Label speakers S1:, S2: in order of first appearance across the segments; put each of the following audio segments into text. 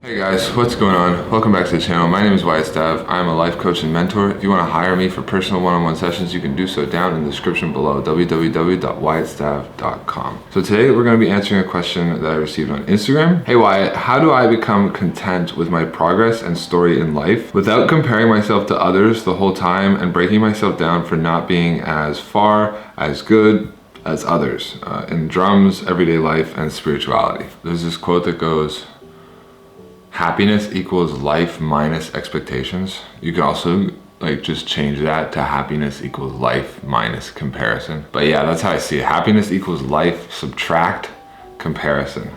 S1: Hey guys, what's going on? Welcome back to the channel. My name is Wyatt Stav. I'm a life coach and mentor. If you want to hire me for personal one-on-one sessions, you can do so down in the description below, www.wyattstav.com. So today we're going to be answering a question that I received on Instagram. Hey Wyatt, how do I become content with my progress and story in life without comparing myself to others the whole time and breaking myself down for not being as far, as good as others in drums, everyday life, and spirituality? There's this quote that goes, happiness equals life minus expectations. You can also just change that to happiness equals life minus comparison. But yeah, that's how I see it. Happiness equals life subtract comparison.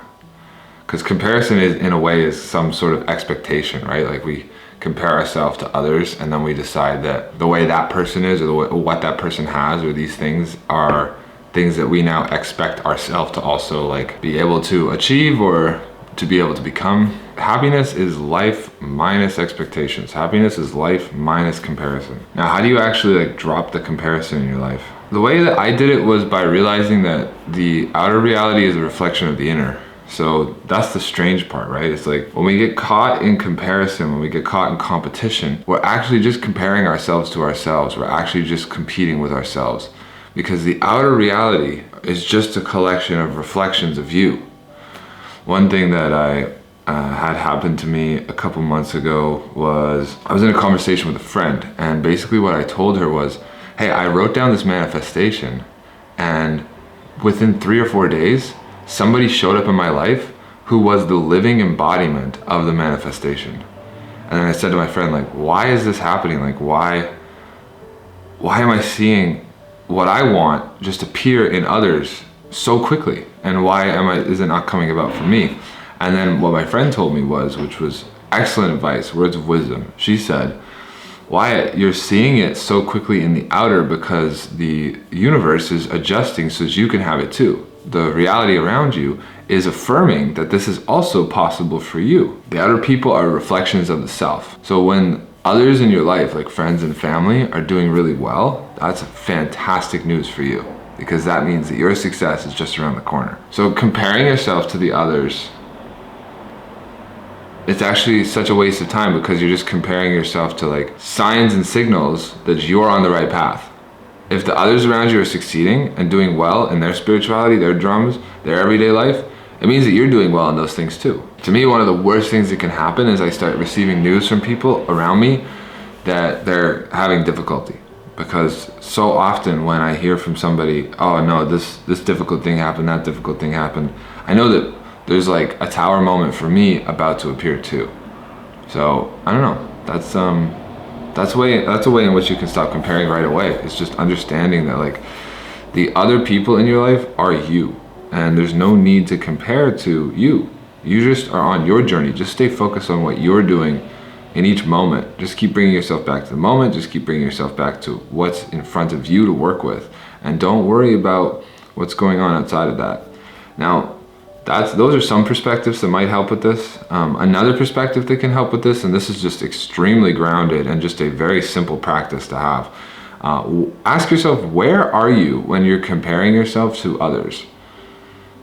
S1: Because comparison is, in a way, is some sort of expectation, right? Like we compare ourselves to others and then we decide that the way that person is or what that person has or these things are things that we now expect ourselves to also be able to achieve or to be able to become. Happiness is life minus expectations. Happiness is life minus comparison. Now, how do you actually drop the comparison in your life? The way that I did it was by realizing that the outer reality is a reflection of the inner. So that's the strange part, right? It's like when we get caught in comparison, when we get caught in competition, we're actually just comparing ourselves to ourselves. We're actually just competing with ourselves because the outer reality is just a collection of reflections of you. One thing that I had happened to me a couple months ago was I was in a conversation with a friend, and basically what I told her was, hey, I wrote down this manifestation and within 3 or 4 days, somebody showed up in my life who was the living embodiment of the manifestation. And then I said to my friend, why is this happening? Why am I seeing what I want just appear in others so quickly, and why is it not coming about for me? And then what my friend told me which was excellent advice, words of wisdom. She said, Wyatt, you're seeing it so quickly in the outer because the universe is adjusting so that you can have it too. The reality around you is affirming that this is also possible for you. The outer people are reflections of the self. So when others in your life, like friends and family, are doing really well, that's fantastic news for you, because that means that your success is just around the corner. So comparing yourself to the others, it's actually such a waste of time because you're just comparing yourself to signs and signals that you're on the right path. If the others around you are succeeding and doing well in their spirituality, their drums, their everyday life, it means that you're doing well in those things too. To me, one of the worst things that can happen is I start receiving news from people around me that they're having difficulty. Because so often when I hear from somebody, oh no, this difficult thing happened, that difficult thing happened, I know that there's a tower moment for me about to appear too. So I don't know. That's a way in which you can stop comparing right away. It's just understanding that the other people in your life are you, and there's no need to compare to you. You just are on your journey. Just stay focused on what you're doing in each moment. Just keep bringing yourself back to the moment. Just keep bringing yourself back to what's in front of you to work with. And don't worry about what's going on outside of that. Now, those are some perspectives that might help with this. Another perspective that can help with this, and this is just extremely grounded and just a very simple practice to have. Ask yourself, where are you when you're comparing yourself to others?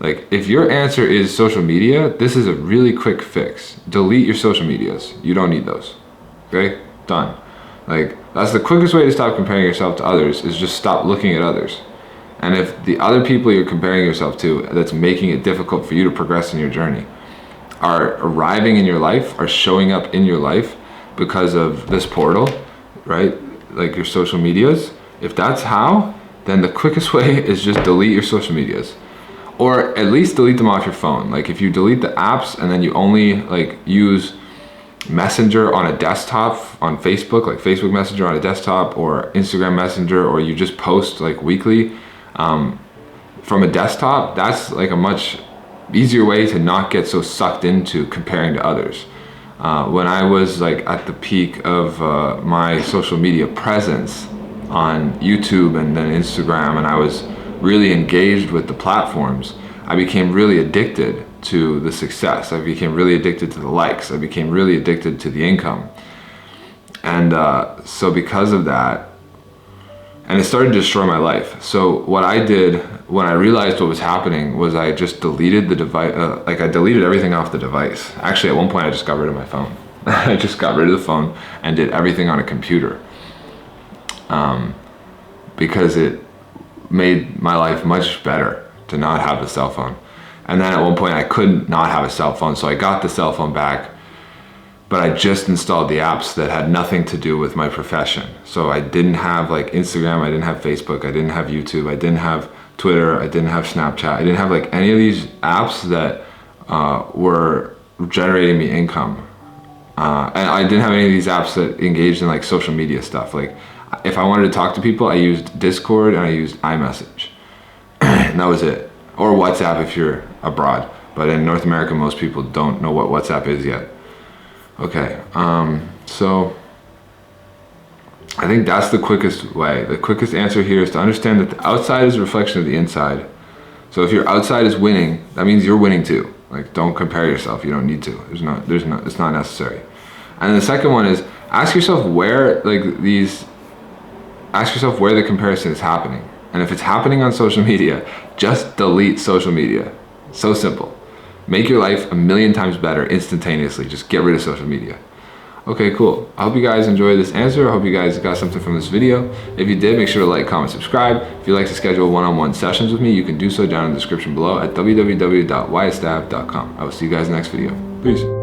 S1: If your answer is social media, this is a really quick fix. Delete your social medias. You don't need those. Okay? Done. That's the quickest way to stop comparing yourself to others, is just stop looking at others. And if the other people you're comparing yourself to that's making it difficult for you to progress in your journey are arriving in your life, are showing up in your life because of this portal, right? Your social medias, if that's how, then the quickest way is just delete your social medias. Or at least delete them off your phone. If you delete the apps and then you only use Messenger on a desktop on Facebook, Facebook Messenger on a desktop, or Instagram Messenger, or you just post weekly from a desktop, that's a much easier way to not get so sucked into comparing to others. When I was at the peak of my social media presence on YouTube and then Instagram, and I was really engaged with the platforms, I became really addicted to the success. I became really addicted to the likes. I became really addicted to the income. And so because of that, And it started to destroy my life. So what I did when I realized what was happening was I just deleted the device, I deleted everything off the device. Actually, at one point I just got rid of my phone. I just got rid of the phone and did everything on a computer. Because it made my life much better to not have a cell phone. And then at one point I couldn't not have a cell phone, so I got the cell phone back, but I just installed the apps that had nothing to do with my profession. So I didn't have like Instagram, I didn't have Facebook, I didn't have YouTube, I didn't have Twitter, I didn't have Snapchat, I didn't have like any of these apps that were generating me income. And I didn't have any of these apps that engaged in like social media stuff. Like if I wanted to talk to people, I used Discord and I used iMessage. And that was it. Or WhatsApp if you're abroad. But in North America, most people don't know what WhatsApp is yet. Okay, so I think that's the quickest way. The quickest answer here is to understand that the outside is a reflection of the inside. So if your outside is winning, that means you're winning too. Like, don't compare yourself. You don't need to. It's not necessary. And the second one is ask yourself where the comparison is happening. And if it's happening on social media, just delete social media. So simple. Make your life 1,000,000 times better instantaneously. Just get rid of social media. Okay, cool. I hope you guys enjoyed this answer. I hope you guys got something from this video. If you did, make sure to like, comment, subscribe. If you'd like to schedule one-on-one sessions with me, you can do so down in the description below at www.wyastav.com. I will see you guys in the next video. Peace.